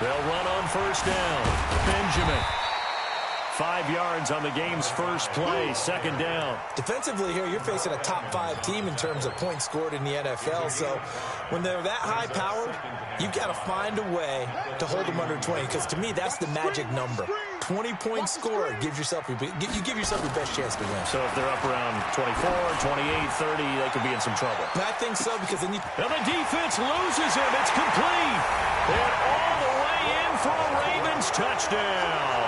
They'll run on first down. Benjamin. 5 yards on the game's first play, second down. Defensively here, you're facing a top-5 team in terms of points scored in the NFL. So when they're that high-powered, you've got to find a way to hold them under 20. Because to me, that's the magic number. 20 points scored gives yourself you give yourself your best chance to win. So if they're up around 24, 28, 30, they could be in some trouble. I think so, because then and the defense loses him. It's complete. And all the way in for a Ravens touchdown.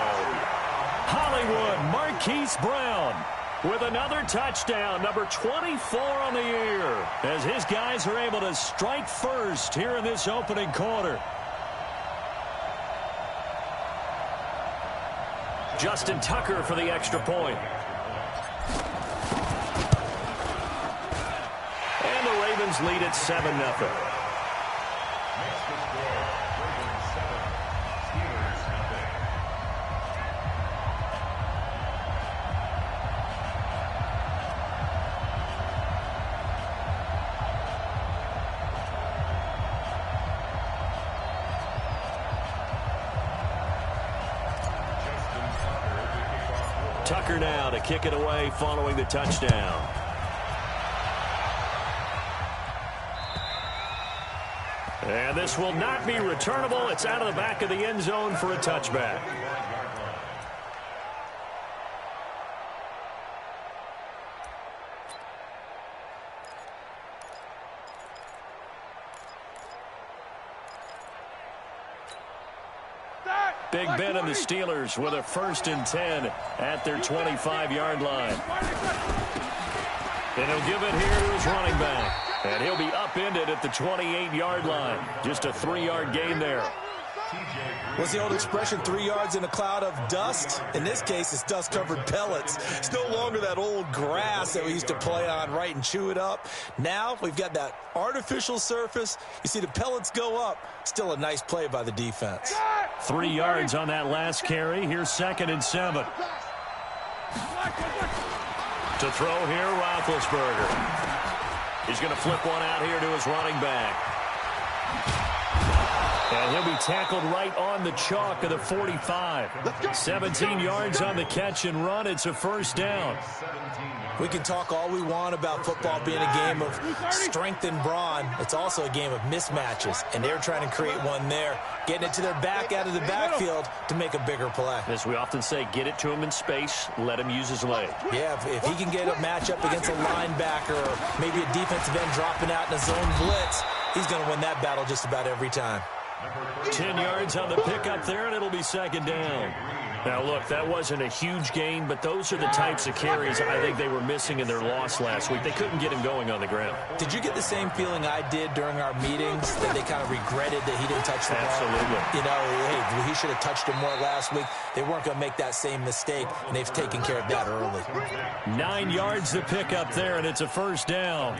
Hollywood Marquise Brown with another touchdown, number 24 on the year, as his guys are able to strike first here in this opening quarter. Justin Tucker for the extra point. And the Ravens lead at 7-0. Tucker now to kick it away following the touchdown. And this will not be returnable. It's out of the back of the end zone for a touchback. Big Ben and the Steelers with a 1st and 10 at their 25-yard line. And he'll give it here to his running back. And he'll be upended at the 28-yard line. Just a 3-yard gain there. What's the old expression, 3 yards in a cloud of dust? In this case, it's dust-covered pellets. It's no longer that old grass that we used to play on, right, and chew it up. Now we've got that artificial surface. You see the pellets go up. Still a nice play by the defense. 3 yards on that last carry. Here's 2nd and 7. To throw here, Roethlisberger. He's going to flip one out here to his running back. And he'll be tackled right on the chalk of the 45. 17 yards on the catch and run. It's a 1st down. We can talk all we want about football being a game of strength and brawn. It's also a game of mismatches, and they're trying to create one there, getting it to their back out of the backfield to make a bigger play. As we often say, get it to him in space, let him use his leg. Yeah, if he can get a matchup against a linebacker or maybe a defensive end dropping out in a zone blitz, he's going to win that battle just about every time. 10 yards on the pickup there, and it'll be 2nd down. Now, look, that wasn't a huge gain, but those are the types of carries I think they were missing in their loss last week. They couldn't get him going on the ground. Did you get the same feeling I did during our meetings, that they kind of regretted that he didn't touch the ball? Absolutely. You know, hey, he should have touched him more last week. They weren't going to make that same mistake, and they've taken care of that early. 9 yards to pick up there, and it's a 1st down.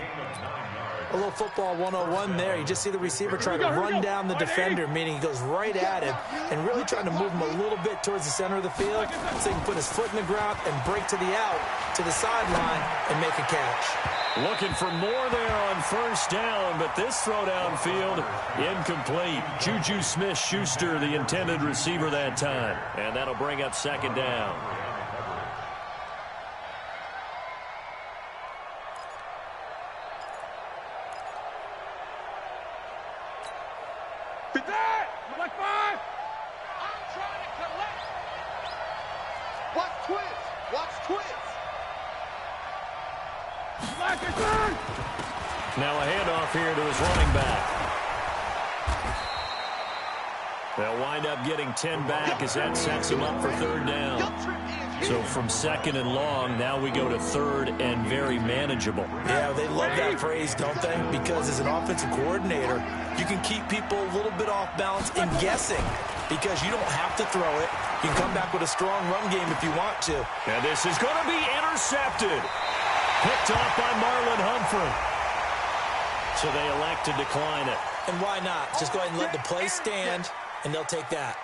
A little football 101 there. You just see the receiver try to run down the defender, meaning he goes right at him and really trying to move him a little bit towards the center of the field so he can put his foot in the ground and break to the out, to the sideline, and make a catch. Looking for more there on 1st down, but this throw downfield incomplete. Juju Smith-Schuster, the intended receiver that time. And that'll bring up 2nd down. Now a handoff here to his running back. They'll wind up getting 10 back as that sets him up for 3rd down. So from 2nd and long, now we go to 3rd and very manageable. Yeah, they love that phrase, don't they? Because as an offensive coordinator, you can keep people a little bit off balance and guessing because you don't have to throw it. You can come back with a strong run game if you want to. And this is going to be intercepted. Picked off by Marlon Humphrey. So they elect to decline it. And why not? Just go ahead and let the play stand, and they'll take that.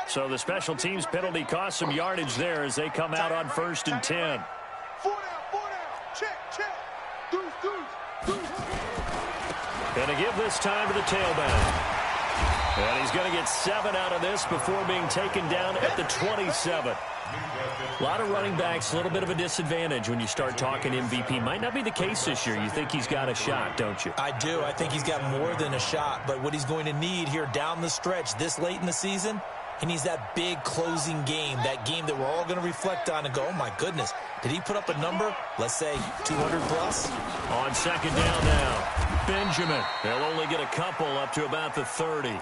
So the special teams penalty cost some yardage there as they come out on 1st and 10. 4 down, check. Deuce. Going to give this time to the tailback. And he's going to get 7 out of this before being taken down at the 27. A lot of running backs, a little bit of a disadvantage when you start talking MVP. Might not be the case this year. You think he's got a shot, don't you? I do. I think he's got more than a shot. But what he's going to need here down the stretch this late in the season, he needs that big closing game, that game that we're all going to reflect on and go, oh, my goodness, did he put up a number, let's say, 200 plus? On 2nd down now, Benjamin. They'll only get a couple up to about the 30.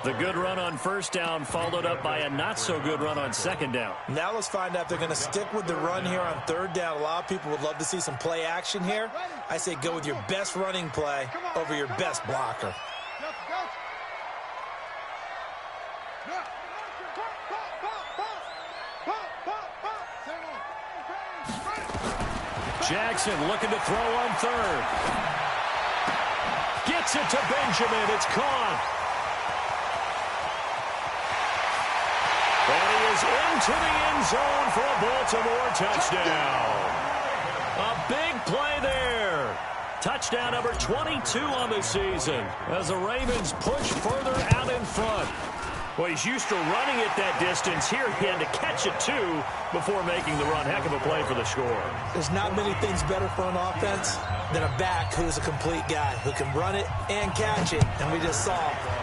The good run on 1st down followed up by a not-so-good run on 2nd down. Now let's find out if they're going to stick with the run here on 3rd down. A lot of people would love to see some play action here. I say go with your best running play over your best blocker. Jackson looking to throw on 3rd. Gets it to Benjamin. It's caught. And he is into the end zone for a Baltimore touchdown. A big play there. Touchdown number 22 on the season as the Ravens push further out in front. Well, he's used to running it that distance. Here he had to catch it, too, before making the run. Heck of a play for the score. There's not many things better for an offense than a back who's a complete guy, who can run it and catch it. And we just saw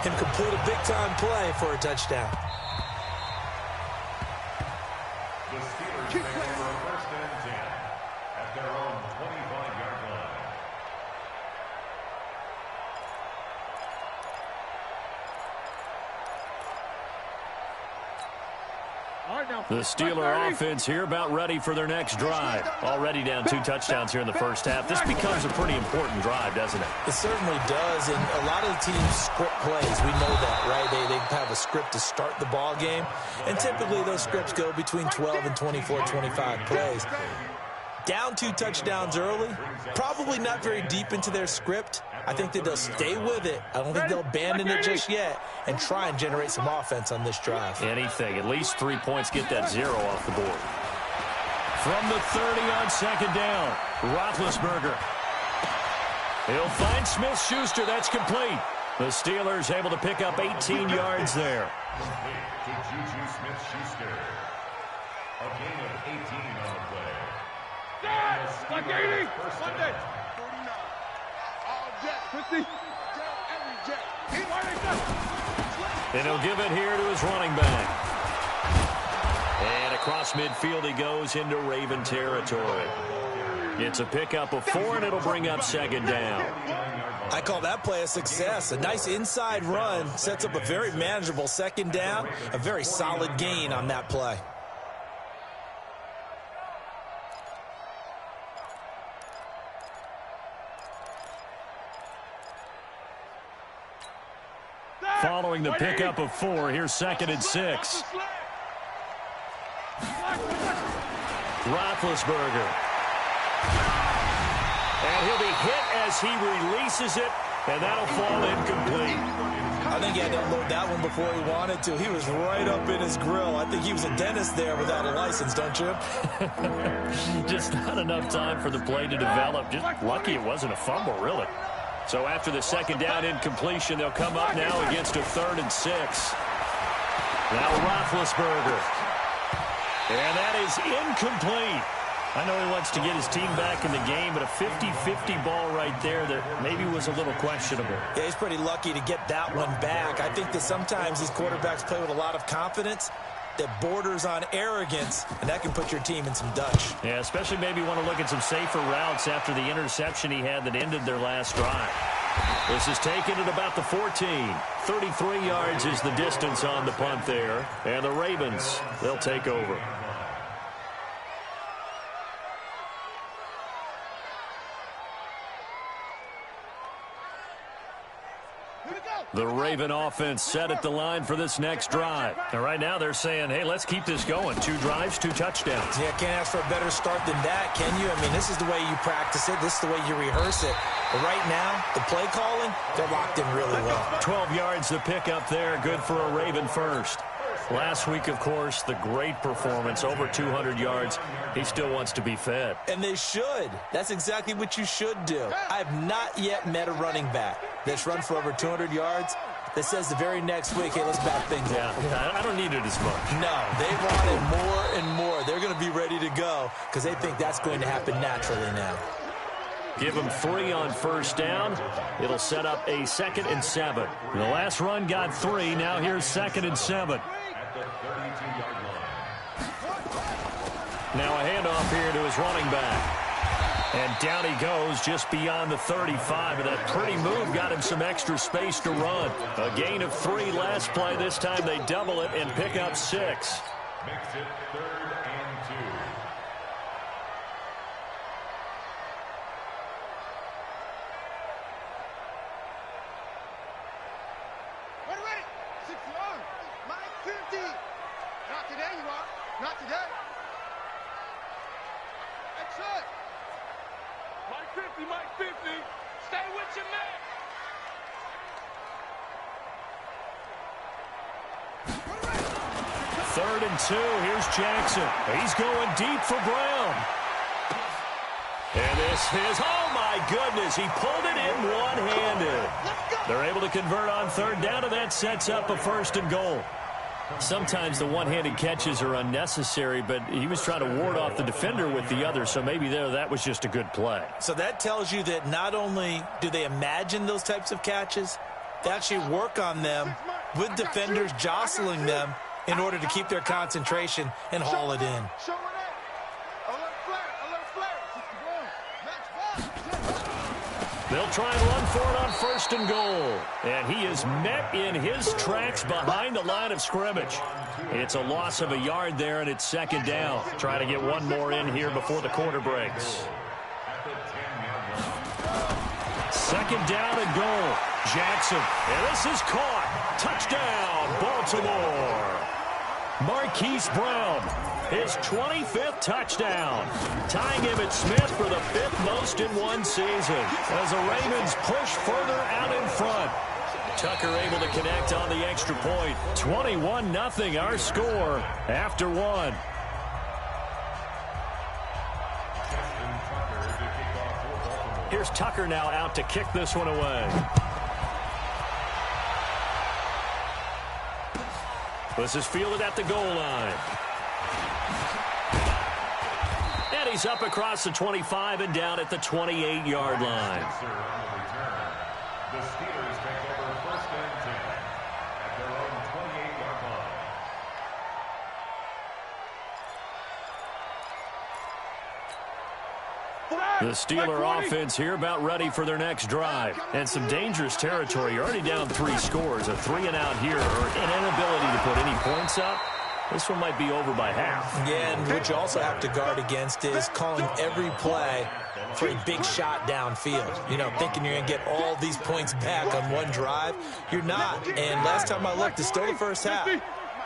him complete a big-time play for a touchdown. The Steelers take over 1st and 10 at their own 25-yard line. The Steeler offense here about ready for their next drive. Already down 2 touchdowns here in the first half. This becomes a pretty important drive, doesn't it? It certainly does, and a lot of the teams script plays. We know that, right? They have a script to start the ball game, and typically those scripts go between 12 and 24, 25 plays. Down 2 touchdowns early, probably not very deep into their script. I think that they'll stay with it. I don't think they'll abandon it just yet and try and generate some offense on this drive. Anything. At least 3 points, get that 0 off the board. From the 30 on 2nd down, Roethlisberger. He'll find Smith-Schuster. That's complete. The Steelers able to pick up 18 yards there. To Juju Smith-Schuster. A gain of 18 on the play. Like 80. Monday. 49. All jet. 50. Every jet. And he'll give it here to his running back. And across midfield he goes into Raven territory. It's a pickup of 4, and it'll bring up 2nd down. I call that play a success. A nice inside run sets up a very manageable 2nd down. A very solid gain on that play. Following the pickup of 4, here's 2nd and 6. Roethlisberger. And he'll be hit as he releases it, and that'll fall incomplete. I think he had to unload that one before he wanted to. He was right up in his grill. I think he was a dentist there without a license, don't you? Just not enough time for the play to develop. Just lucky it wasn't a fumble, really. So after the 2nd down incompletion, they'll come up now against a 3rd and 6. Now Roethlisberger. And that is incomplete. I know he wants to get his team back in the game, but a 50-50 ball right there that maybe was a little questionable. Yeah, he's pretty lucky to get that one back. I think that sometimes these quarterbacks play with a lot of confidence that borders on arrogance, and that can put your team in some Dutch. Yeah, especially maybe want to look at some safer routes after the interception he had that ended their last drive. This is taken at about the 14. 33 yards is the distance on the punt there. And the Ravens, they'll take over. The Raven offense set at the line for this next drive. And right now they're saying, hey, let's keep this going. 2 drives, 2 touchdowns. Yeah, can't ask for a better start than that, can you? I mean, this is the way you practice it. This is the way you rehearse it. But right now, the play calling, they're locked in really well. 12 yards to pick up there. Good for a Raven first. Last week, of course, the great performance, over 200 yards. He still wants to be fed. And they should. That's exactly what you should do. I have not yet met a running back that's run for over 200 yards that says the very next week, hey, let's back things up. Yeah, I don't need it as much. No, they want it more and more. They're going to be ready to go because they think that's going to happen naturally now. Give him 3 on first down. It'll set up a 2nd and 7. The last run got 3. Now here's 2nd and 7. Now a handoff here to his running back. And down he goes just beyond the 35. And that pretty move got him some extra space to run. A gain of 3 last play. This time they double it and pick up 6. Makes it 3rd and 2. Ready. 6 yards. Mike 50. Not today, you are. Not today. Excellent. Mike 50. Stay with your man. Third and 2. Here's Jackson. He's going deep for Brown. And this is, oh my goodness, he pulled it in one-handed. They're able to convert on 3rd down, and that sets up a 1st and goal. Sometimes the one-handed catches are unnecessary, but he was trying to ward off the defender with the other, so maybe that was just a good play. So that tells you that not only do they imagine those types of catches, they actually work on them with defenders jostling them in order to keep their concentration and haul it in. They'll try and run for it on 1st and goal. And he is met in his tracks behind the line of scrimmage. It's a loss of a yard there, and it's 2nd down. Try to get one more in here before the quarter breaks. 2nd down and goal. Jackson. And this is caught. Touchdown, Baltimore. Marquise Brown, his 25th touchdown, tying him at Smith for the 5th most in one season as the Ravens push further out in front. Tucker able to connect on the extra point. 21-0 our score after 1. Here's Tucker now out to kick this one away. This is fielded at the goal line. And he's up across the 25 and down at the 28-yard line. The Steelers take over 1st and 10 at their own 28-yard line. The Steeler offense here about ready for their next drive. And some dangerous territory. You're already down 3 scores. A 3-and-out here, or an inability to put any points up. This one might be over by half. Yeah, and what you also have to guard against is calling every play for a big shot downfield. You know, thinking you're going to get all these points back on one drive. You're not. And last time I looked, it's still the first half.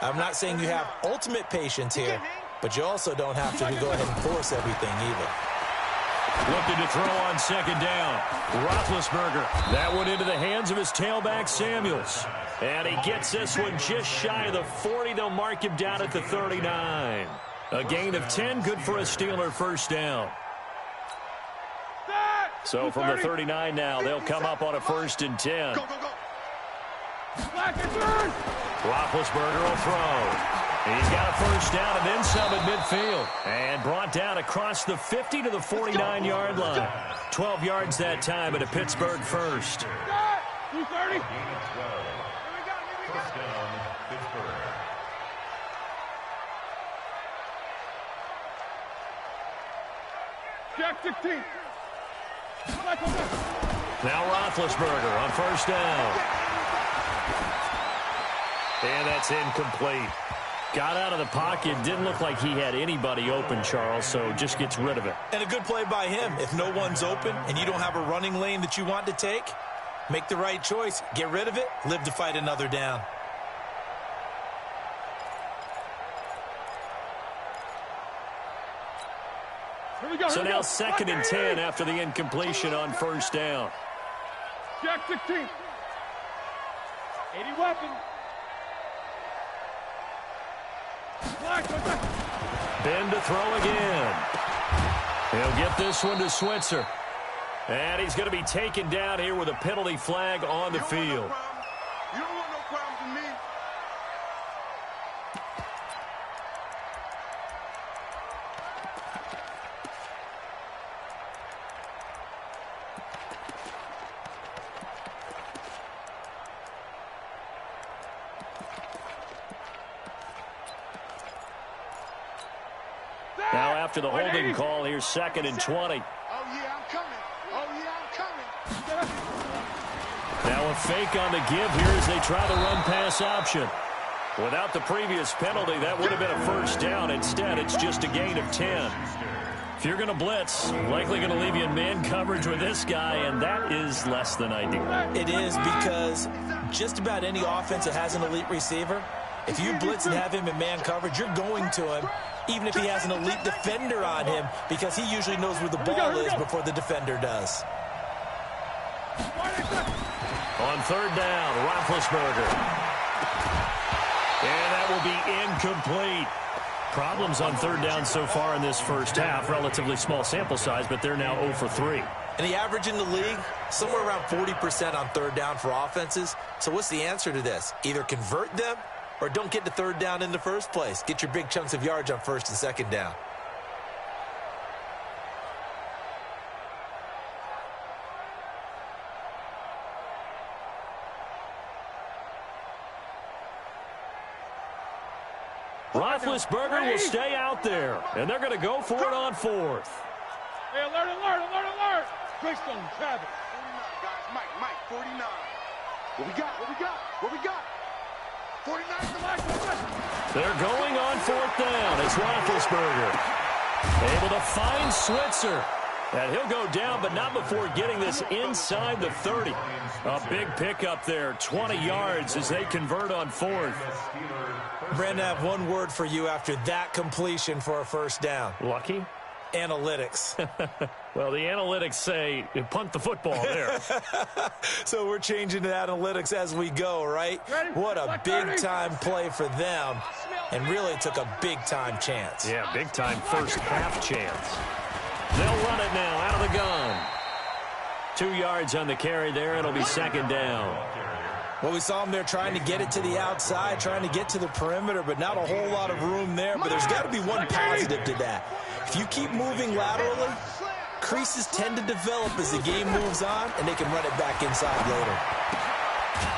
I'm not saying you have ultimate patience here, but you also don't have to go ahead and force everything either. Looking to throw on 2nd down. Roethlisberger. That one into the hands of his tailback, Samuels. And he gets this one just shy of the 40. They'll mark him down at the 39. A gain of 10, good for a Steeler 1st down. So from the 39 now, they'll come up on a 1st and 10. Roethlisberger will throw. He's got a 1st down and then some at midfield. And brought down across the 50 to the 49-yard line. 12 yards that time at a Pittsburgh 1st. 230. 1st down, Pittsburgh. Jack 16. Now Roethlisberger on 1st down. And that's incomplete. Got out of the pocket. Didn't look like he had anybody open, Charles, so just gets rid of it. And a good play by him. If no one's open and you don't have a running lane that you want to take, Make the right choice. Get rid of it. Live to fight another down. So now 2nd and 10 after the incompletion on first down. Jack 16. 80 weapon. Ben to throw again. He'll get this one to Switzer. And he's going to be taken down here with a penalty flag on the field. You don't want no problems with me. Now after the holding call, here's 2nd and 20. Oh, yeah, I'm coming. Oh, yeah, I'm coming. Now a fake on the give here as they try the run-pass option. Without the previous penalty, that would have been a first down. Instead, it's just a gain of 10. If you're going to blitz, likely going to leave you in man coverage with this guy, and that is less than ideal. It is because just about any offense that has an elite receiver, if you blitz and have him in man coverage, you're going to him, even if he has an elite defender on him, because he usually knows where the ball is before the defender does. On 3rd down, Roethlisberger. And that will be incomplete. Problems on 3rd down so far in this first half. Relatively small sample size, but they're now 0 for 3. And the average in the league, somewhere around 40% on 3rd down for offenses. So what's the answer to this? Either convert them or don't get to 3rd down in the first place. Get your big chunks of yards on 1st and 2nd down. Roethlisberger will stay out there, and they're going to go for it on 4th. Hey, alert. Greystone, Travis. 49, guys. Mike, 49. What we got? 49 to Mike. They're going on 4th down. It's Roethlisberger. Able to find Switzer. And he'll go down, but not before getting this inside the 30. A big pickup there, 20 yards as they convert on 4th. Brandon, I have one word for you after that completion for a first down. Lucky? Analytics. Well, the analytics say punt the football there. So we're changing to analytics as we go, right? What a big-time play for them, and really took a big-time chance. Yeah, big-time first half chance. They'll run it now out of the gun. 2 yards on the carry there. It'll be 2nd down. Well, we saw them there trying to get it to the outside, trying to get to the perimeter, but not a whole lot of room there. But there's got to be one positive to that. If you keep moving laterally, creases tend to develop as the game moves on, and they can run it back inside later.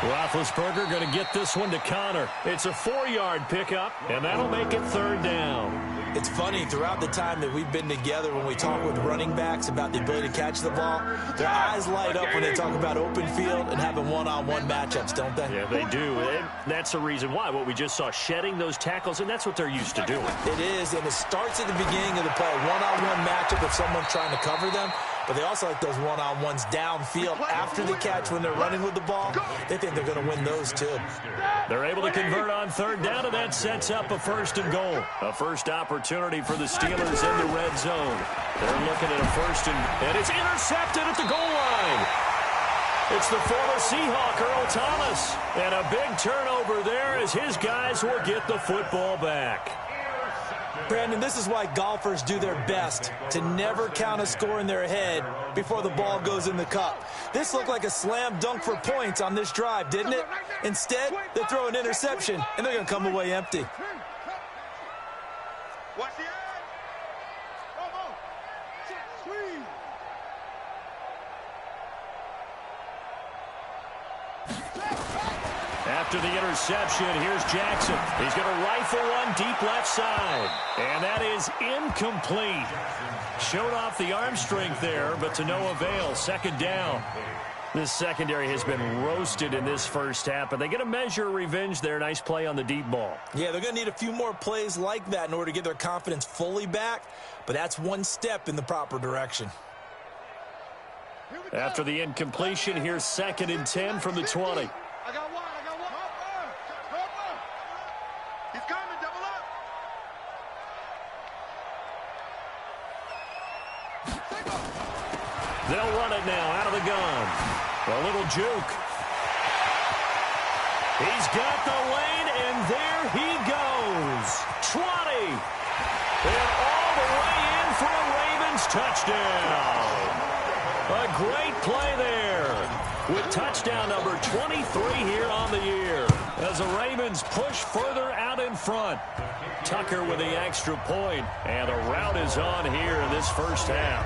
Roethlisberger going to get this one to Connor. It's a 4-yard pickup, and that'll make it 3rd down. It's funny, throughout the time that we've been together, when we talk with running backs about the ability to catch the ball, their eyes light up when they talk about open field and having one-on-one matchups, don't they? Yeah, they do. And that's the reason why. What we just saw, shedding those tackles, and that's what they're used to doing. It is, and it starts at the beginning of the play. One-on-one matchup if someone's trying to cover them, but they also like those one-on-ones downfield after the catch when they're running with the ball. They think they're going to win those, too. They're able to convert on 3rd down, and that sets up a 1st and goal. A first opportunity for the Steelers in the red zone. They're looking at a 1st, and it's intercepted at the goal line. It's the former Seahawk, Earl Thomas. And a big turnover there as his guys will get the football back. Brandon, this is why golfers do their best to never count a score in their head before the ball goes in the cup. This looked like a slam dunk for points on this drive, didn't it? Instead, they throw an interception, and they're going to come away empty. Watch the edge. Come on. Squeeze. After the interception, here's Jackson. He's going to rifle one deep left side. And that is incomplete. Showed off the arm strength there, but to no avail. 2nd down. This secondary has been roasted in this first half, but they get a measure of revenge there. Nice play on the deep ball. Yeah, they're going to need a few more plays like that in order to get their confidence fully back, but that's one step in the proper direction. After the incompletion, here's 2nd and 10 from the 20. I got one. He's coming, double up. They'll run it now out of the gun. A little juke. He's got the lane, and there he goes. 20. And all the way in for a Ravens touchdown. A great play there with touchdown number 23 here on the year as the Ravens push further out in front. Tucker with the extra point, and a rout is on here in this first half.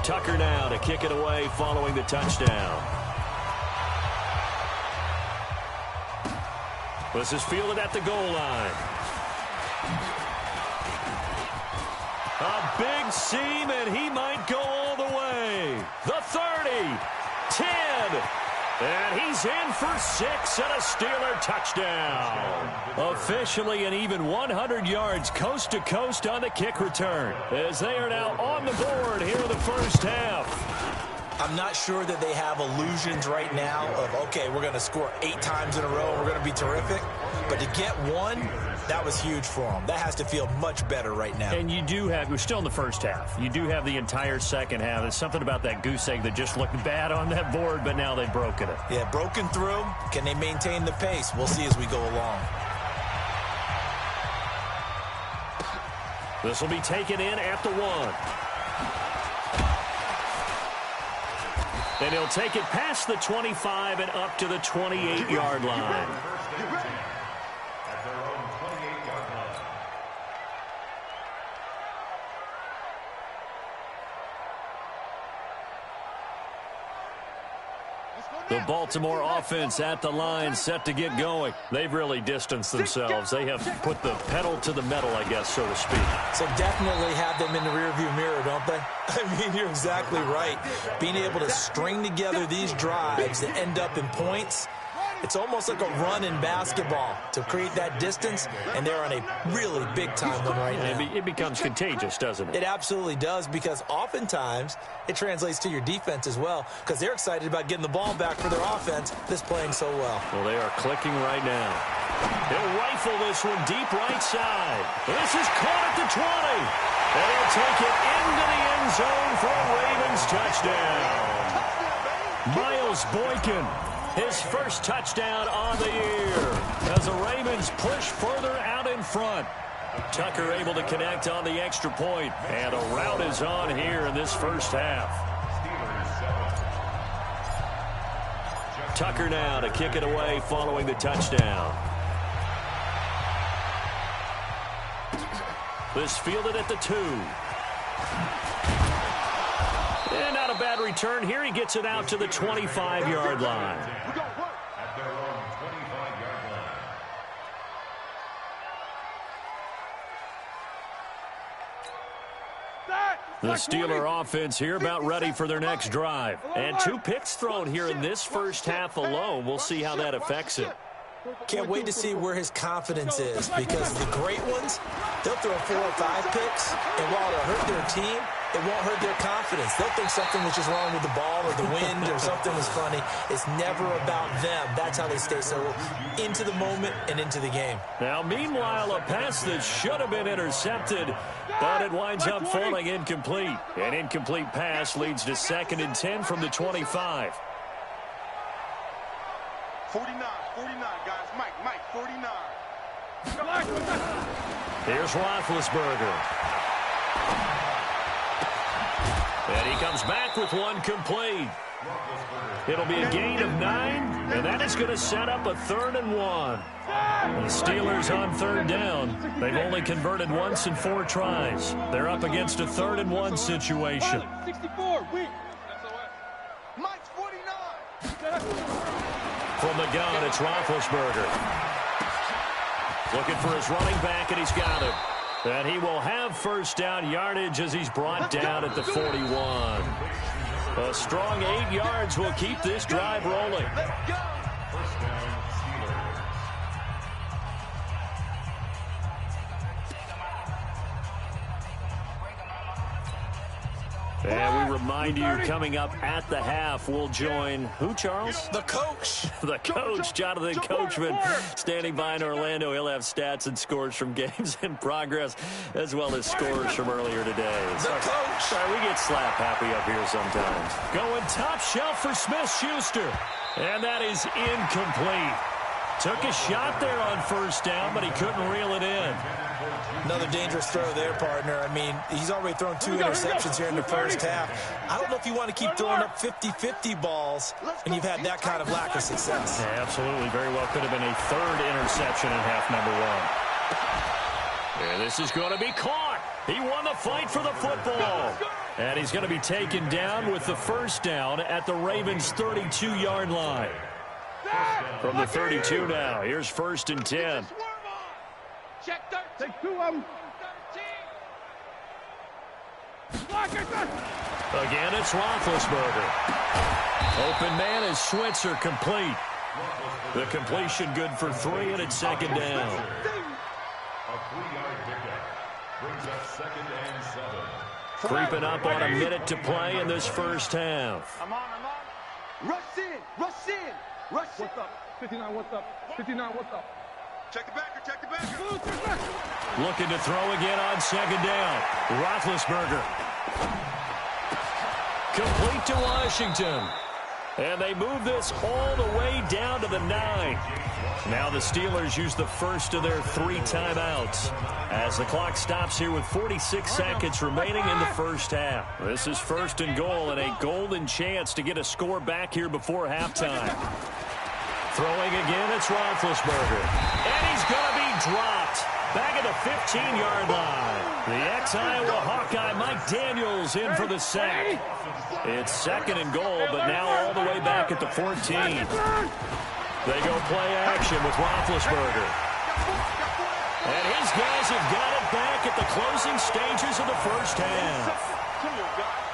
Tucker now to kick it away following the touchdown. This is fielded at the goal line. A big seam, and he might go all the way. The 30, 10, and he's in for 6 and a Steeler touchdown. Officially an even 100 yards coast to coast on the kick return as they are now on the board here in the first half. I'm not sure that they have illusions right now of, okay, we're going to score 8 times in a row and we're going to be terrific. But to get one, that was huge for them. That has to feel much better right now. And you do have, we're still in the first half. You do have the entire second half. There's something about that goose egg that just looked bad on that board, but now they've broken it. Yeah, broken through. Can they maintain the pace? We'll see as we go along. This will be taken in at the 1. And he'll take it past the 25 and up to the 28-yard line. At their own 28-yard line. The Baltimore offense at the line, set to get going. They've really distanced themselves. They have put the pedal to the metal, I guess, so to speak. So definitely have them in the rearview mirror, don't they? I mean, you're exactly right. Being able to string together these drives that end up in points, it's almost like a run in basketball to create that distance, and they're on a really big-time one right now. It becomes contagious, doesn't it? It absolutely does, because oftentimes it translates to your defense as well, because they're excited about getting the ball back for their offense that's playing so well. Well, they are clicking right now. He'll rifle this one deep right side. This is caught at the 20. And he'll take it into the end zone for a Ravens touchdown. Miles Boykin, his first touchdown on the year as the Ravens push further out in front. Tucker able to connect on the extra point, and a rout is on here in this first half. Tucker now to kick it away following the touchdown. This fielded at the 2. And not a bad return here. He gets it out to the 25-yard line. At their own 25-yard line. The Steeler offense here about ready for their next drive. And 2 picks thrown here in this first half alone. We'll see how that affects it. Can't wait to see where his confidence is, because the great ones, they'll throw 4 or 5 picks, and while it'll hurt their team, it won't hurt their confidence. They'll think something was just wrong with the ball or the wind or something was funny. It's never about them. That's how they stay so into the moment and into the game. Now, meanwhile, a pass that should have been intercepted, but it winds up falling incomplete. An incomplete pass leads to 2nd and 10 from the 25. 49, guys. Mike, 49. Here's Roethlisberger. And he comes back with one complete. It'll be a gain of 9, and that is going to set up a 3rd and 1. The Steelers on 3rd down. They've only converted once in 4 tries. They're up against a 3rd and 1 situation. 64, wait. Mike's 49. From the gun, it's Roethlisberger. Looking for his running back, and he's got him. And he will have first down yardage as he's brought down at the 41. A strong 8 yards will keep this drive rolling. First down, Steelers. And we remind you, coming up at the half, we'll join who, Charles? The coach. The coach, Jonathan Coachman, standing by in Orlando. He'll have stats and scores from games in progress, as well as scores from earlier today. The coach. Sorry, we get slap happy up here sometimes. Going top shelf for Smith-Schuster. And that is incomplete. Took a shot there on first down, but he couldn't reel it in. Another dangerous throw there, partner. I mean, he's already thrown 2 interceptions here in the first half. I don't know if you want to keep throwing up 50-50 balls, and you've had that kind of lack of success. Yeah, absolutely. Very well could have been a third interception in half number 1. And this is going to be caught. He won the fight for the football. And he's going to be taken down with the first down at the Ravens' 32-yard line. From the 32 now, here's 1st and 10. Check 13. Take 2 of them. Again, it's Roethlisberger. Open man is Switzer complete. The completion good for 3, and it's 2nd down. A 3-yard pickup brings up 2nd and 7. Creeping up on a minute to play in this first half. I'm on. Rush in. What's up? 59, what's up? 59, what's up? Check the backer. Looking to throw again on 2nd down. Roethlisberger. Complete to Washington. And they move this all the way down to the 9. Now the Steelers use the first of their 3 timeouts as the clock stops here with 46 seconds remaining in the first half. This is 1st and goal and a golden chance to get a score back here before halftime. Throwing again, it's Roethlisberger. And he's going to be dropped back at the 15-yard line. The ex-Iowa Hawkeye Mike Daniels in for the sack. It's 2nd and goal, but now all the way back at the 14. They go play action with Roethlisberger. And his guys have got it back at the closing stages of the first half.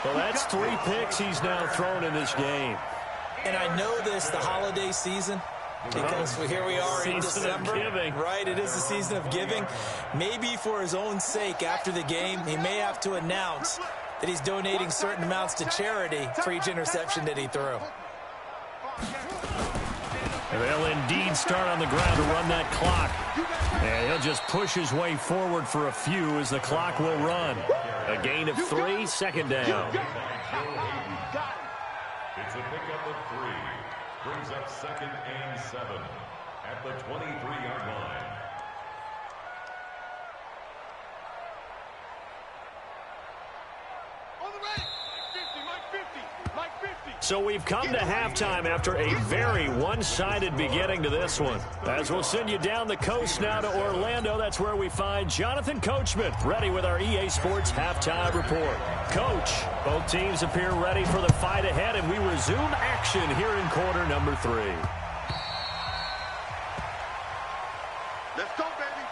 Well, that's 3 picks he's now thrown in this game. And I know this, the holiday season, because here we are in December. Right, it is the season of giving. Maybe for his own sake, after the game, he may have to announce that he's donating certain amounts to charity for each interception that he threw. They'll indeed start on the ground to run that clock. And he'll just push his way forward for a few as the clock will run. A gain of 3, 2nd down. It's a pickup of 3. Brings up 2nd and 7 at the 23-yard line. On the right. Mike 50. So we've come to halftime after a very one-sided beginning to this one. As we'll send you down the coast now to Orlando, that's where we find Jonathan Coachman, ready with our EA Sports Halftime Report. Coach, both teams appear ready for the fight ahead, and we resume action here in quarter number 3. Let's go, baby.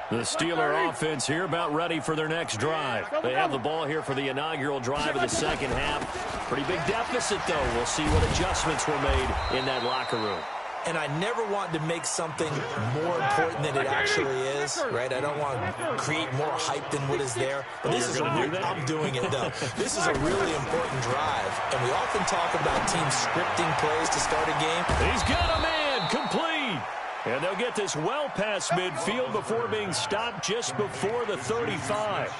The Steeler offense here about ready for their next drive. They have the ball here for the inaugural drive of the second half. Pretty big deficit, though. We'll see what adjustments were made in that locker room. And I never want to make something more important than it actually is, right? I don't want to create more hype than what is there. But this is I'm doing it, though. This is a really important drive. And we often talk about teams scripting plays to start a game. He's got a man complete. And they'll get this well past midfield before being stopped just before the 35.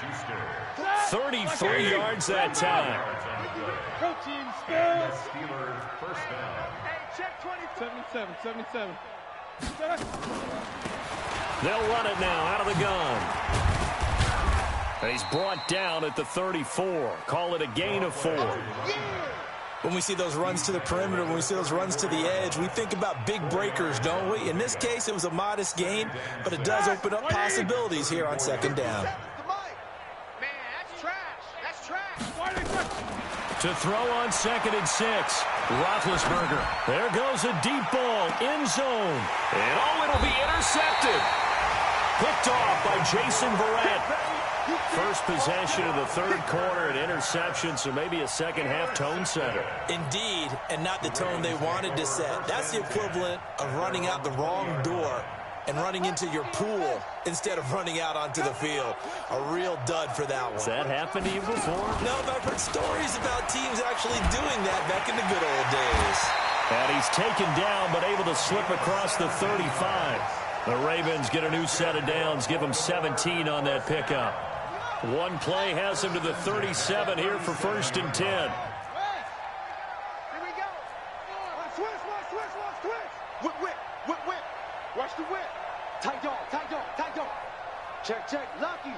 33 yards that time. Go team, Steelers first down. Hey, check 77. They'll run it now out of the gun. And he's brought down at the 34. Call it a gain of 4. When we see those runs to the perimeter, when we see those runs to the edge, we think about big breakers, don't we? In this case, it was a modest gain, but it does open up possibilities here on 2nd down. Man, that's trash. To throw on 2nd and 6. Roethlisberger. There goes a deep ball. End zone. And it'll be intercepted. Picked off by Jason Verrett. First possession of the third quarter, an interception, so maybe a second-half tone setter. Indeed, and not the tone they wanted to set. That's the equivalent of running out the wrong door and running into your pool instead of running out onto the field. A real dud for that one. Has that happened to you before? No, but I've heard stories about teams actually doing that back in the good old days. And he's taken down, but able to slip across the 35. The Ravens get a new set of downs, give them 17 on that pickup. One play has him to the 37 here for 1st and 10. Here we go. Switch. Whip. Watch the whip. Tight dog. Check. Lucky.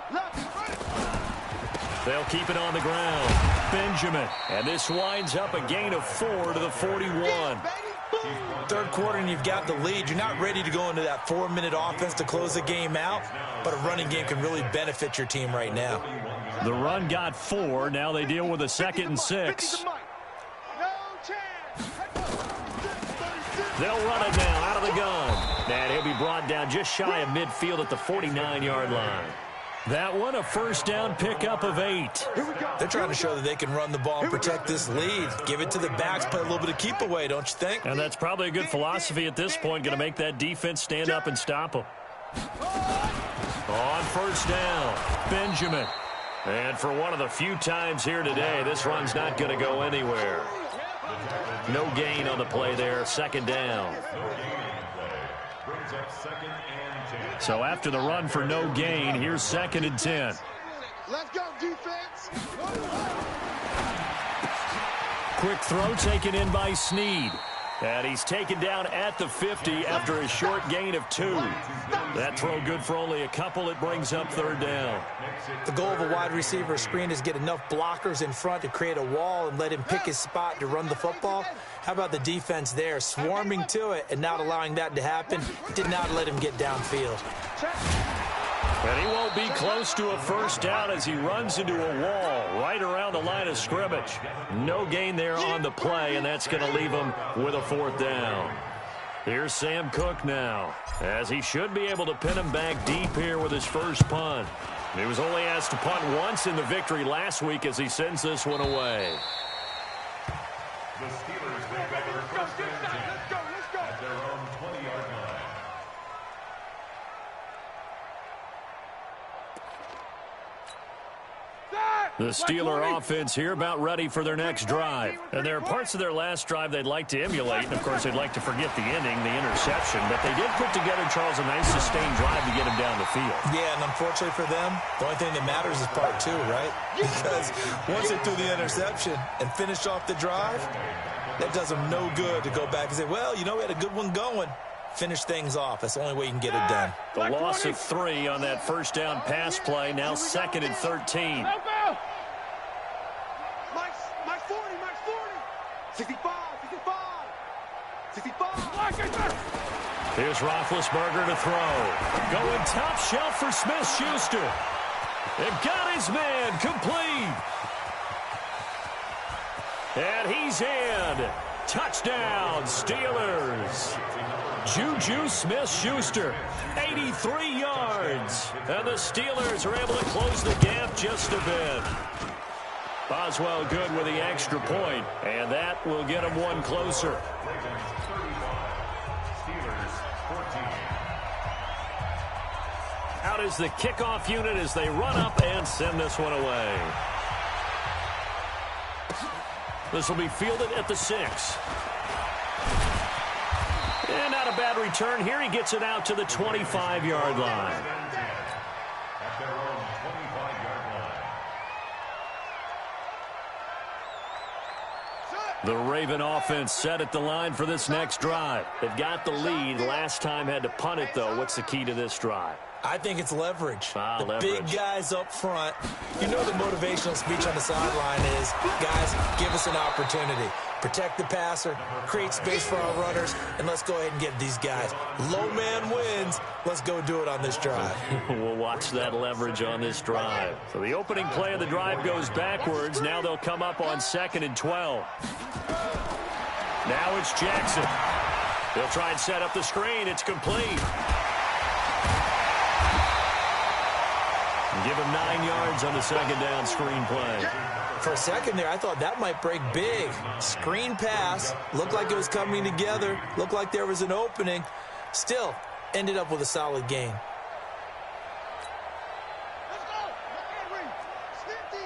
They'll keep it on the ground. Benjamin. And this winds up a gain of 4 to the 41. Third quarter and you've got the lead. You're not ready to go into that 4-minute offense to close the game out, but a running game can really benefit your team right now. The run got 4. Now they deal with a 2nd and 6. They'll run it now out of the gun. And he'll be brought down just shy of midfield at the 49-yard line. That one, a first down pickup of 8. They're trying to show that they can run the ball and protect this lead. Give it to the backs, play a little bit of keep away, don't you think? And that's probably a good philosophy at this point, going to make that defense stand up and stop them. On first down, Benjamin. And for one of the few times here today, this run's not going to go anywhere. No gain on the play there, 2nd down. So after the run for no gain, here's 2nd and 10. Let's go, defense. Quick throw taken in by Snead. And he's taken down at the 50 after a short gain of 2. That throw good for only a couple. It brings up 3rd down. The goal of a wide receiver screen is get enough blockers in front to create a wall and let him pick his spot to run the football. How about the defense there, swarming to it and not allowing that to happen? Did not let him get downfield. And he won't be close to a first down as he runs into a wall right around the line of scrimmage. No gain there on the play, and that's going to leave him with a 4th down. Here's Sam Cook now, as he should be able to pin him back deep here with his first punt. He was only asked to punt once in the victory last week as he sends this one away. The Steelers take over 1st and 10 at their own 20-yard line. The Steeler offense here about ready for their next drive. And there are parts of their last drive they'd like to emulate. And, of course, they'd like to forget the ending, the interception. But they did put together, Charles, a nice sustained drive to get him down the field. Yeah, and unfortunately for them, the only thing that matters is part 2, right? Because once they threw the interception and finished off the drive, that does them no good to go back and say, well, you know, we had a good one going. Finish things off. That's the only way you can get it done. The loss of 3 on that first down pass play. Now 2nd and 13. Mike 40. 65. Here's Roethlisberger to throw. Going top shelf for Smith-Schuster. And got his man complete. And he's in. Touchdown, Steelers. Juju Smith-Schuster, 83 yards. And the Steelers are able to close the gap just a bit. Boswell good with the extra point, and that will get him one closer. Out is the kickoff unit as they run up and send this one away. This will be fielded at the 6. And not a bad return here. He gets it out to the 25-yard line. At their own 25-yard line. The Raven offense set at the line for this next drive. They've got the lead. Last time had to punt it, though. What's the key to this drive? I think it's leverage. The leverage. Big guys up front. You know the motivational speech on the sideline is, guys, give us an opportunity. Protect the passer, create space for our runners, and let's go ahead and get these guys. Low man wins. Let's go do it on this drive. We'll watch that leverage on this drive. So the opening play of the drive goes backwards. Now they'll come up on 2nd and 12. Now it's Jackson. They'll try and set up the screen. It's complete. Give him 9 yards on the second down screen play. For a second there, I thought that might break big. Screen pass. Looked like it was coming together. Looked like there was an opening. Still, ended up with a solid gain. Let's go. Henry. 50,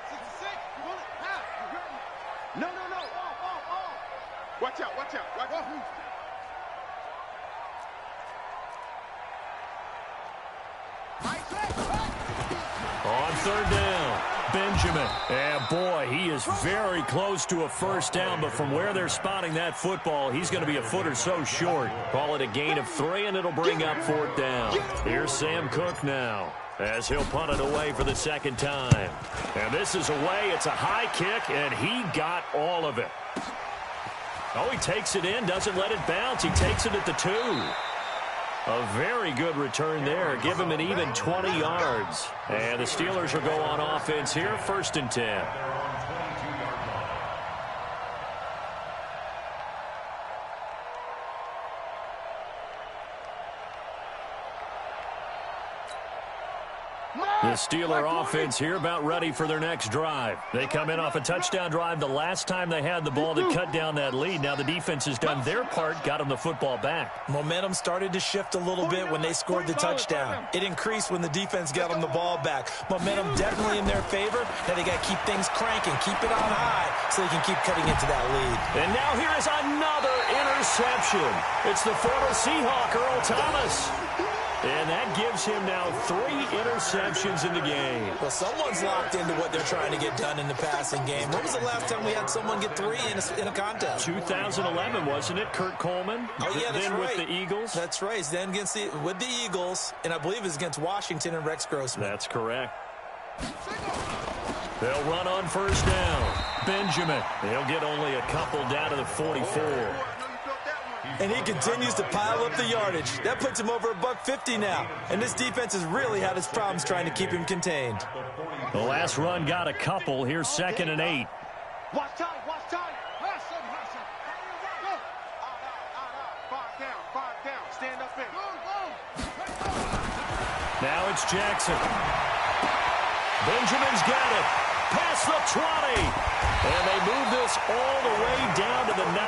66. You want it? Half. You ready? No. All. Watch out. Watch out. On third down, Benjamin. And boy, he is very close to a first down, but from where they're spotting that football, he's going to be a foot or so short. Call it a gain of 3, and it'll bring up fourth down. Here's Sam Cook now, as he'll punt it away for the second time. And this is away. It's a high kick, and he got all of it. Oh, he takes it in, doesn't let it bounce. He takes it at the 2. A very good return there. Give him an even 20 yards. And the Steelers will go on offense here, 1st and 10. The Steeler offense here about ready for their next drive. They come in off a touchdown drive the last time they had the ball to cut down that lead. Now the defense has done their part, got them the football back. Momentum started to shift a little bit when they scored the touchdown. It increased when the defense got them the ball back. Momentum definitely in their favor. Now they got to keep things cranking, keep it on high so they can keep cutting into that lead. And now here is another interception. It's the former Seahawk, Earl Thomas. And that gives him now 3 interceptions in the game. Well, someone's locked into what they're trying to get done in the passing game. When was the last time we had someone get 3 in a contest? 2011, wasn't it? Kurt Coleman. Oh, yeah, that's then right. with the Eagles. That's right. Then with the Eagles, and I believe it's against Washington and Rex Grossman. That's correct. They'll run on first down. Benjamin. He'll get only a couple down to the 44. And he continues to pile up the yardage. That puts him over $150 now. And this defense has really had its problems trying to keep him contained. The last run got a couple. Here's 2nd and 8. Watch time. Hustle. Go. Out. 5 down. Stand up in. Go. Now it's Jackson. Benjamin's got it. Past the 20. And they move this all the way down to the 9.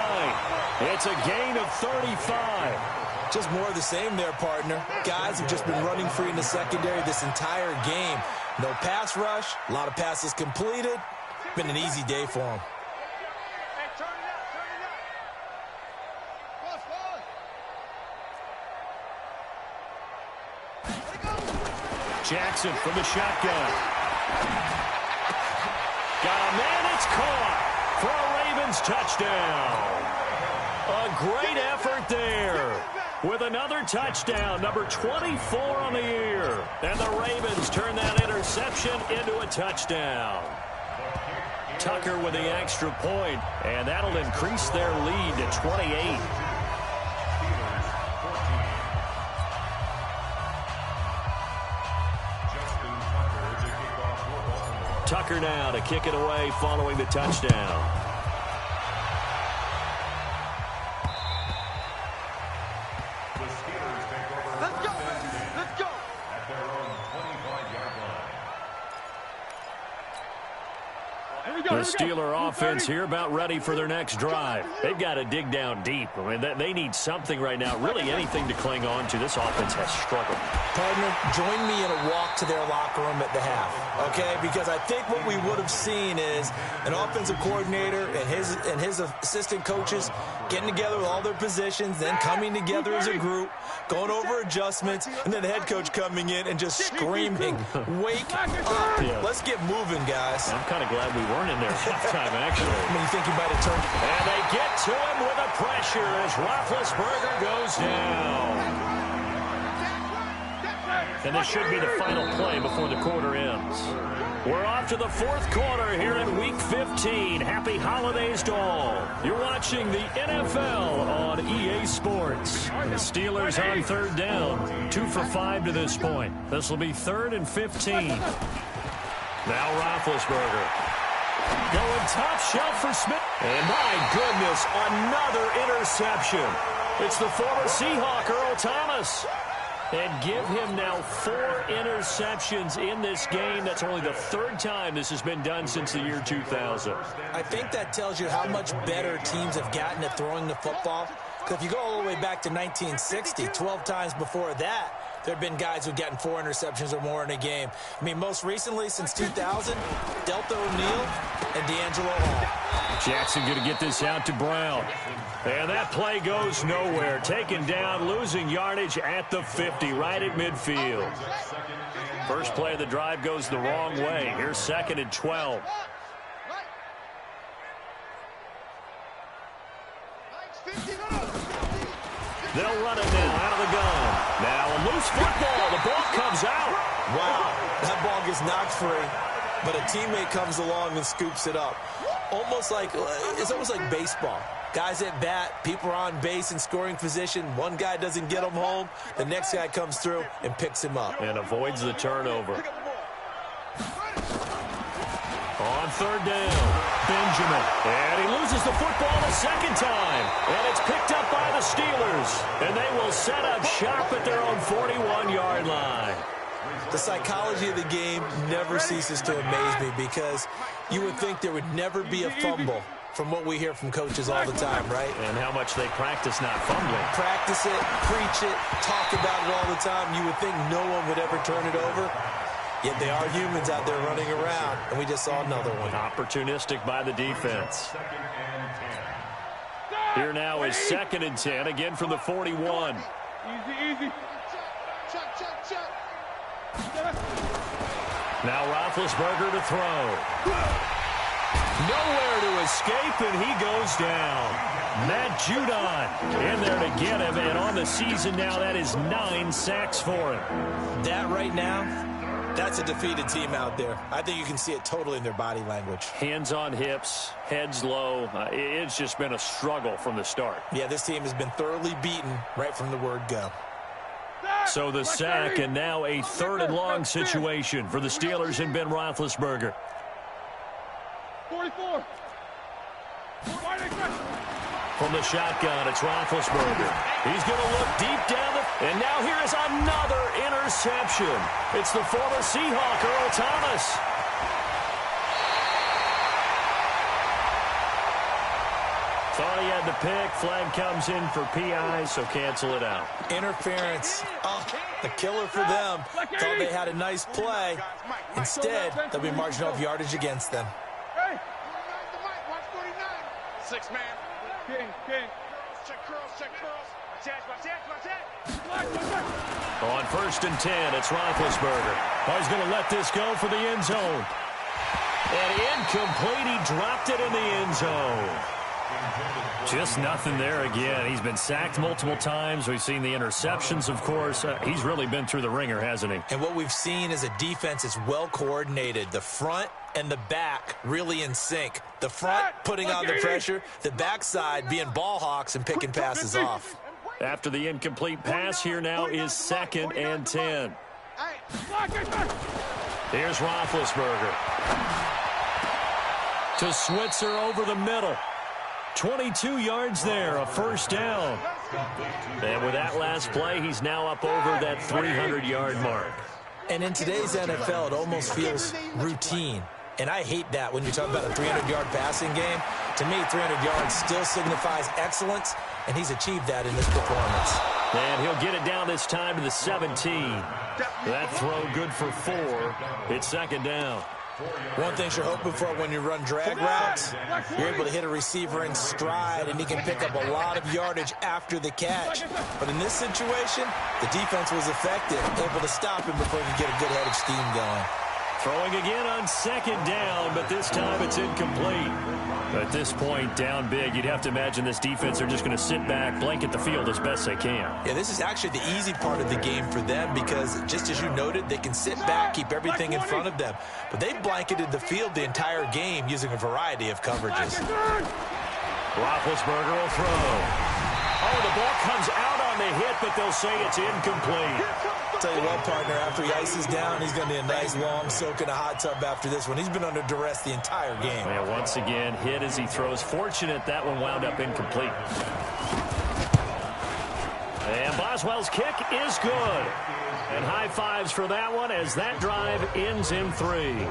It's a gain of 35. Just more of the same there, partner. Guys have just been running free in the secondary this entire game. No pass rush, a lot of passes completed. Been an easy day for them. Hey, turn it up. Jackson from the shotgun. Got a man, it's caught for a Ravens touchdown. A great effort there with another touchdown, number 24 on the year. And the Ravens turn that interception into a touchdown. Tucker with the extra point, and that'll increase their lead to 28. Tucker now to kick it away following the touchdown. Let's go. At their own 25-yard line. The Steeler offense here about ready for their next drive. They've got to dig down deep. I mean, they need something right now, really anything to cling on to. This offense has struggled. Partner, join me in a walk to their locker room at the half, okay? Because I think what we would have seen is an offensive coordinator and his assistant coaches getting together with all their positions, then coming together as a group, going over adjustments, and then the head coach coming in and just screaming, wake up. Yeah. Let's get moving, guys. I'm kind of glad we weren't in there halftime, actually. I mean, you think he might have turned? And they get to him with a pressure as Roethlisberger goes down. And this should be the final play before the quarter ends. We're off to the 4th quarter here in Week 15. Happy holidays to all. You're watching the NFL on EA Sports. The Steelers on third down. 2 for 5 to this point. This will be 3rd and 15. Now Roethlisberger. Going top shelf for Smith. And my goodness, another interception. It's the former Seahawk, Earl Thomas. And give him now 4 interceptions in this game. That's only the 3rd time this has been done since the year 2000. I think that tells you how much better teams have gotten at throwing the football. Because if you go all the way back to 1960, 12 times before that, there have been guys who've gotten 4 interceptions or more in a game. I mean, most recently, since 2000, Delta O'Neal and D'Angelo Hall. Jackson going to get this out to Brown. And that play goes nowhere. Taken down, losing yardage at the 50, right at midfield. First play of the drive goes the wrong way. Here's 2nd and 12. They'll run it now out of the gun. Now a loose football. The ball comes out. Wow, that ball gets knocked free, but a teammate comes along and scoops it up. It's almost like baseball. Guys at bat, people are on base in scoring position. One guy doesn't get him home. The next guy comes through and picks him up. And avoids the turnover. On 3rd down, Benjamin. And he loses the football a 2nd time. And it's picked up by the Steelers. And they will set up shop at their own 41-yard line. The psychology of the game never ceases to amaze me because you would think there would never be a fumble from what we hear from coaches all the time, right? And how much they practice not fumbling. Practice it, preach it, talk about it all the time. You would think no one would ever turn it over. Yet they are humans out there running around, and we just saw another one. Opportunistic by the defense. Here now is 2nd and 10, again from the 41. Easy. Now Roethlisberger to throw. Nowhere to escape, and he goes down. Matt Judon in there to get him, and on the season now, that is 9 sacks for him. That right now, that's a defeated team out there. I think you can see it totally in their body language. Hands on hips, heads low. It's just been a struggle from the start. Yeah, this team has been thoroughly beaten right from the word go. So the sack, and now a 3rd and long situation for the Steelers and Ben Roethlisberger. 44. From the shotgun, it's Roethlisberger. He's going to look deep down and now here is another interception. It's the former Seahawk, Earl Thomas. Thought he had the pick. Flag comes in for PI, so cancel it out. Interference. Oh, a killer for them. Thought they had a nice play. Instead, they'll be marching off yardage against them. Hey. 6 man. King. Check curls. On 1st and 10, it's Roethlisberger. Oh, he's going to let this go for the end zone. And incomplete. He dropped it in the end zone. Just nothing there again. He's been sacked multiple times. We've seen the interceptions, of course. He's really been through the ringer, hasn't he? And what we've seen is a defense is well coordinated. The front and the back really in sync. The front putting on the pressure, the backside being ball hawks and picking passes off. After the incomplete pass, here now is 2nd and 10. Here's Roethlisberger. To Switzer over the middle. 22 yards there, a 1st down. And with that last play, he's now up over that 300-yard mark. And in today's NFL, it almost feels routine. And I hate that when you talk about a 300-yard passing game. To me, 300 yards still signifies excellence, and he's achieved that in this performance. And he'll get it down this time to the 17. That throw good for 4. It's 2nd down. One thing you're hoping for when you run drag routes, you're able to hit a receiver in stride, and he can pick up a lot of yardage after the catch. But in this situation, the defense was effective, able to stop him before he could get a good head of steam going. Throwing again on 2nd down, but this time it's incomplete. At this point, down big, you'd have to imagine this defense are just going to sit back, blanket the field as best they can. Yeah, this is actually the easy part of the game for them because, just as you noted, they can sit back, keep everything in front of them. But they've blanketed the field the entire game using a variety of coverages. Roethlisberger will throw. Oh, the ball comes out on the hit, but they'll say it's incomplete. Tell you what, partner, after he ices down, he's going to need a nice long soak in a hot tub after this one. He's been under duress the entire game. Yeah, once again, hit as he throws. Fortunate that one wound up incomplete. And Boswell's kick is good. And high fives for that one as that drive ends in 3.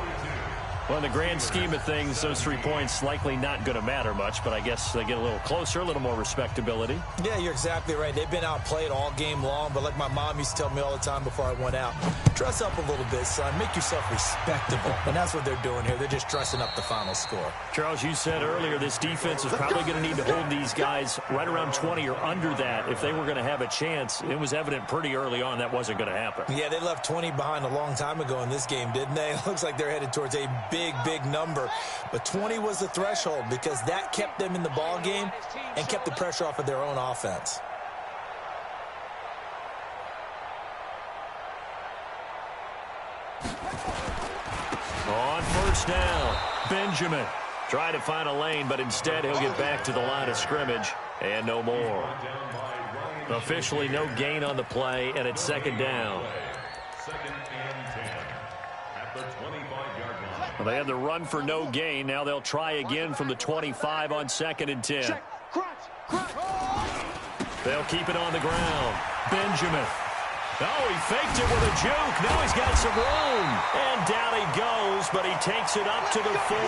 Well, in the grand scheme of things, those 3 points likely not going to matter much, but I guess they get a little closer, a little more respectability. Yeah, you're exactly right. They've been outplayed all game long, but like my mom used to tell me all the time before I went out, dress up a little bit, son. Make yourself respectable. And that's what they're doing here. They're just dressing up the final score. Charles, you said earlier this defense is probably going to need to hold these guys right around 20 or under that if they were going to have a chance. It was evident pretty early on that wasn't going to happen. Yeah, they left 20 behind a long time ago in this game, didn't they? It looks like they're headed towards a big number. But 20 was the threshold because that kept them in the ball game and kept the pressure off of their own offense. On first down, Benjamin tried to find a lane, but instead he'll get back to the line of scrimmage and no more. Officially no gain on the play, and it's second down. Second and 10 at the 25-yard line. Well, they had the run for no gain. Now they'll try again from the 25 on second and 10. They'll keep it on the ground. Benjamin. Oh, he faked it with a juke. Now he's got some room. And down he goes, but he takes it up to the 40.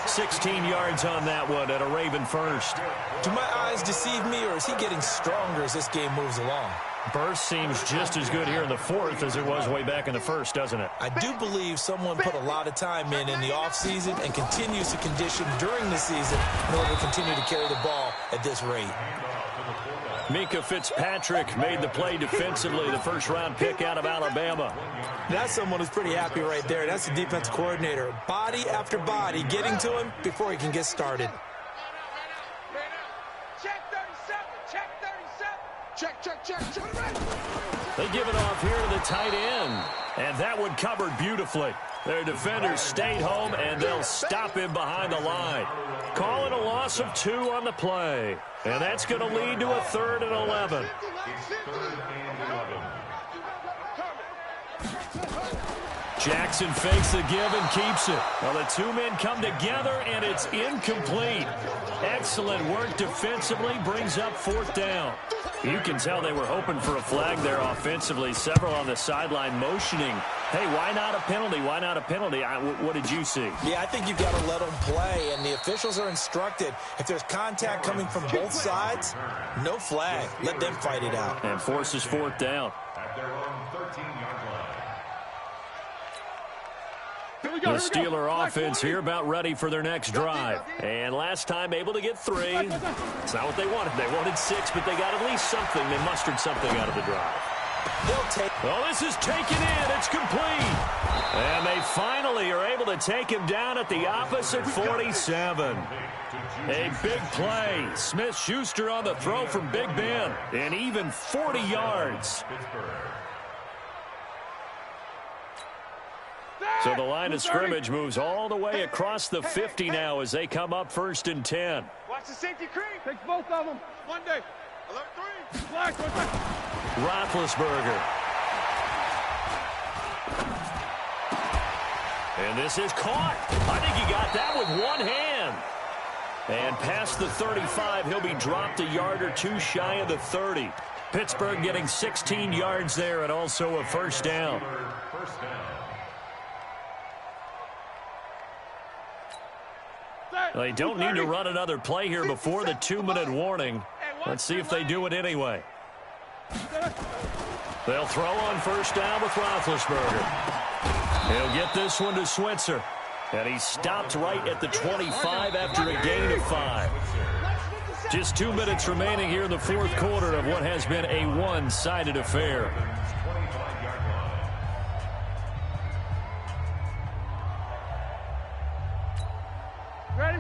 16 yards on that one at a Raven first. Do my eyes deceive me, or is he getting stronger as this game moves along? Burst seems just as good here in the fourth as it was way back in the first, doesn't it? I do believe someone put a lot of time in the offseason and continues to condition during the season in order to continue to carry the ball at this rate. Mika Fitzpatrick made the play defensively, the first-round pick out of Alabama. That's someone who's pretty happy right there. That's the defense coordinator. Body after body getting to him before he can get started. Check 37. Check. They give it off here to the tight end. And that one covered beautifully. Their defenders stayed home, and they'll stop him behind the line. Calling a loss of 2 on the play. And that's going to lead to a 3rd and 11. Jackson fakes the give and keeps it. Well, the 2 men come together, and it's incomplete. Excellent work defensively, brings up 4th down. You can tell they were hoping for a flag there offensively. Several on the sideline motioning. Hey, why not a penalty? Why not a penalty? What did you see? Yeah, I think you've got to let them play, and the officials are instructed. If there's contact coming from both sides, no flag. Let them fight it out. And forces 4th down. At their own 13-yard line. The Steeler offense here about ready for their next drive. And last time able to get 3. It's not what they wanted. They wanted 6, but they got at least something. They mustered something out of the drive. Well, this is taken in. It's complete. And they finally are able to take him down at the opposite 47. A big play. Smith-Schuster on the throw from Big Ben. And even 40 yards. So the line of scrimmage moves all the way across the 50 now as they come up 1st and 10. Watch the safety cream. Take both of them. Monday. Alert 3. Flag. Roethlisberger. And this is caught. I think he got that with one hand. And past the 35, he'll be dropped a yard or 2 shy of the 30. Pittsburgh getting 16 yards there and also a 1st down. They don't need to run another play here before the 2-minute warning. Let's see if they do it anyway. They'll throw on 1st down with Roethlisberger. He'll get this one to Switzer. And he stopped right at the 25 after a gain of 5. Just 2 minutes remaining here in the 4th quarter of what has been a one-sided affair.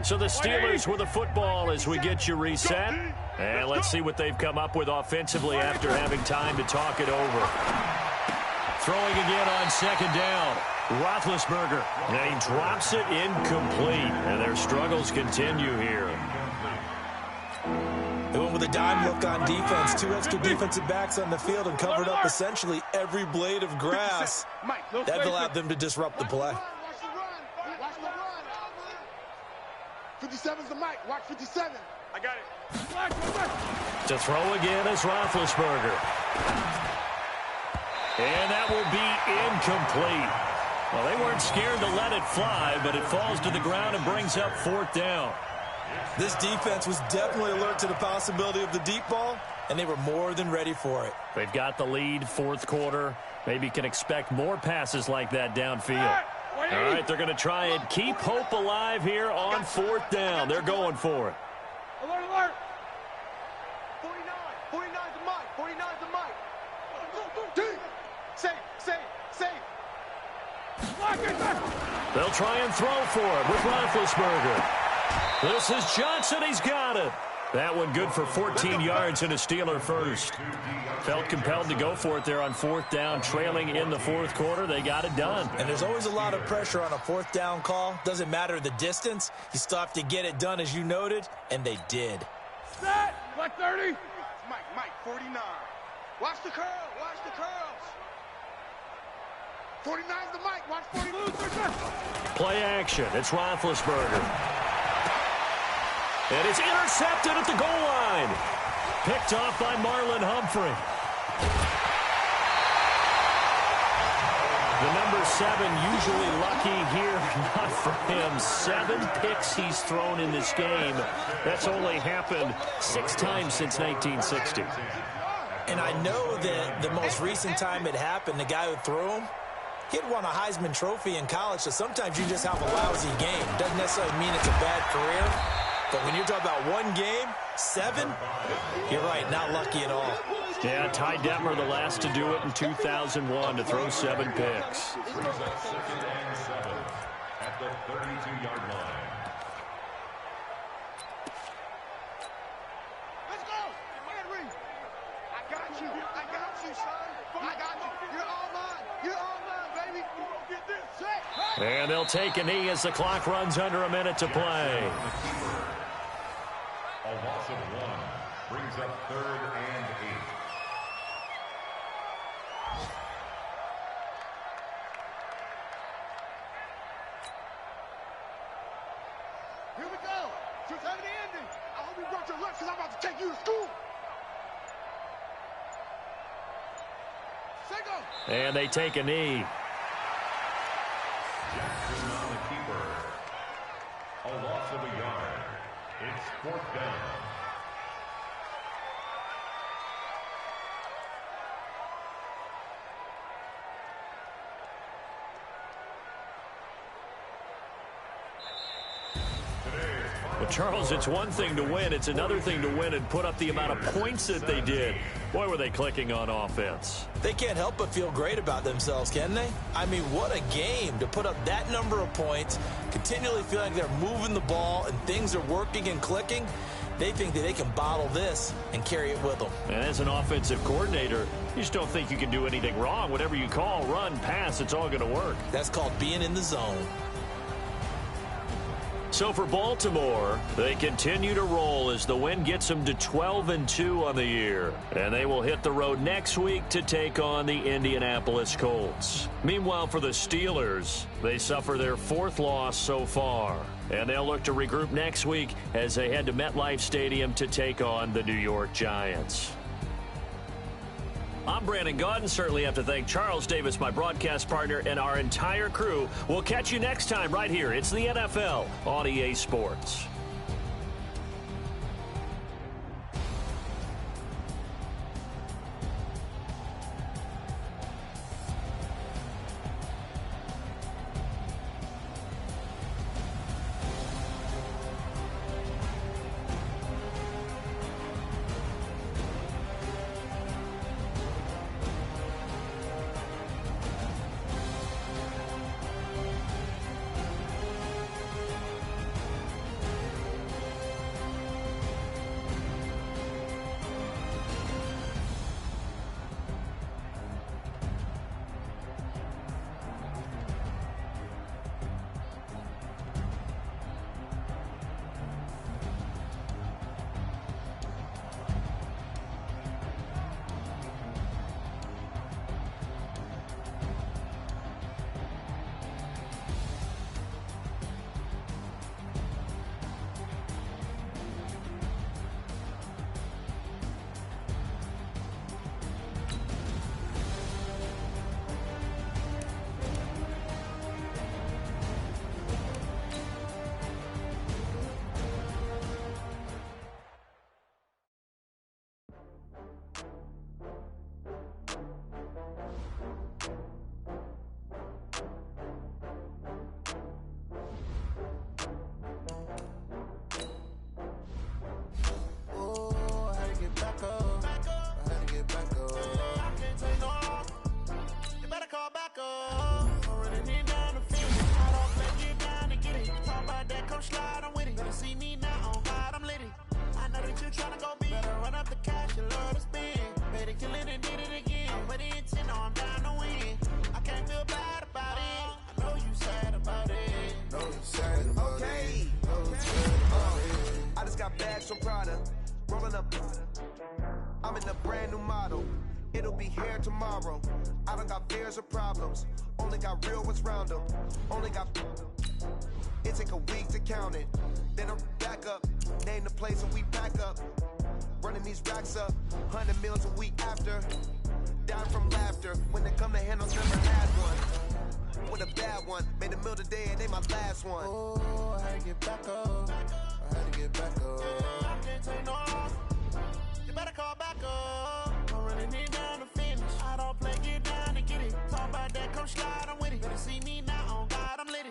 So the Steelers with the football as we get you reset. And let's see what they've come up with offensively after having time to talk it over. Throwing again on 2nd down. Roethlisberger. And he drops it incomplete. And their struggles continue here. They went with a dime look on defense. 2 extra defensive backs on the field and covered up essentially every blade of grass. That allowed them to disrupt the play. 57's the mic. Watch 57. I got it. To throw again is Roethlisberger. And that will be incomplete. Well, they weren't scared to let it fly, but it falls to the ground and brings up 4th down. This defense was definitely alert to the possibility of the deep ball, and they were more than ready for it. They've got the lead, 4th quarter. Maybe can expect more passes like that downfield. All right, they're going to try and keep hope alive here on 4th down. They're going for it. Alert, alert. 49. 49's the mic. 49's the mic. Safe, safe, safe. They'll try and throw for it with Roethlisberger. This is Johnson. He's got it. That one good for 14 yards and a Steeler first. Felt compelled to go for it there on 4th down, trailing in the 4th quarter. They got it done. And there's always a lot of pressure on a 4th down call. Doesn't matter the distance. You still have to get it done, as you noted, and they did. Set. Black 30. Mike, 49. Watch the curl. Watch the curls. 49's the mic. Watch 40. Play action. It's Roethlisberger. And it's intercepted at the goal line. Picked off by Marlon Humphrey. The number 7 usually lucky here. Not for him. 7 picks he's thrown in this game. That's only happened 6 times since 1960. And I know that the most recent time it happened, the guy who threw him, he had won a Heisman Trophy in college, so sometimes you just have a lousy game. Doesn't necessarily mean it's a bad career. But when you're talking about one game, 7, you're right, not lucky at all. Yeah, Ty Detmer, the last to do it in 2001, to throw 7 picks. At the 32-yard line. Let's go. I got you. I got you, son. I got you. You're all mine. You're all mine, baby. Get this. Set. And they'll take a knee as the clock runs under a minute to play. A loss of 1 brings up 3rd and 8. Here we go. Just having the ending. I hope you brought your lunch because I'm about to take you to school. Second. And they take a knee. Jackson on the keeper. A loss of a yard. It's 4th down. Well, Charles, it's one thing to win. It's another thing to win and put up the amount of points that they did. Boy, were they clicking on offense. They can't help but feel great about themselves, can they? I mean, what a game to put up that number of points, continually feel like they're moving the ball and things are working and clicking. They think that they can bottle this and carry it with them. And as an offensive coordinator, you just don't think you can do anything wrong. Whatever you call, run, pass, it's all going to work. That's called being in the zone. So for Baltimore, they continue to roll as the win gets them to 12-2 on the year. And they will hit the road next week to take on the Indianapolis Colts. Meanwhile, for the Steelers, they suffer their 4th loss so far. And they'll look to regroup next week as they head to MetLife Stadium to take on the New York Giants. I'm Brandon Gaudin. Certainly have to thank Charles Davis, my broadcast partner, and our entire crew. We'll catch you next time right here. It's the NFL on EA Sports. pulling up. I'm in a brand new model. It'll be here tomorrow. I don't got fears or problems. Only got real ones round them. Only got. It take a week to count it. Then I'm back up. Name the place and we pack up. Running these racks up. 100 meals a week after. Down from laughter. When they come to handles, never had one. With a bad one. Made a meal today and they my last one. Oh, I had to get back up. I had to get back up. I can't take no off. You better call back up. I'm running it down to finish. I don't play, get down to get it. Talk about that, come slide, I'm with it. Better see me now, on God, I'm litty.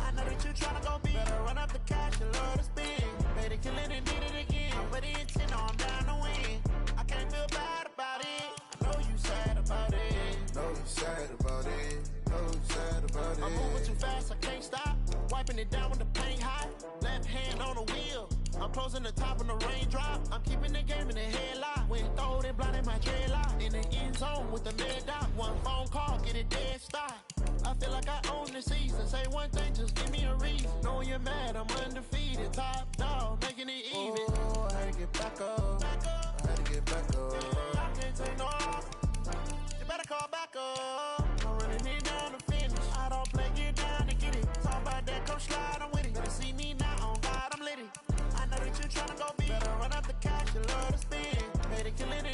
I know that you tryna go big. Better run up the cash and love to spend. Better kill it and did it again. I'm ready and 10, I'm down to win. I can't feel bad about it. I know you sad about it. Know you sad about it. Know you sad about it. I'm moving too fast, I can't stop. Wiping it down with the paint hot. Left hand on the wheel. I'm closing the top on the raindrop. I'm keeping the game in the headlock. When throwed and blinded my dreadlock. In the end zone with the mid dot. One phone call, get it dead stop. I feel like I own the season. Say one thing, just give me a reason. Knowing you're mad, I'm undefeated. Top dog, making it even. Oh, I had to get back up. I had to get back up. I can't take no off. You better call back up. I'm running it down to finish. I don't play, get down to get it. Talk about that, come slide, I'm with it. Better see me now, on God, I'm litty. I know that you're tryna go big. Better run up the cash and love to spend. Better kill it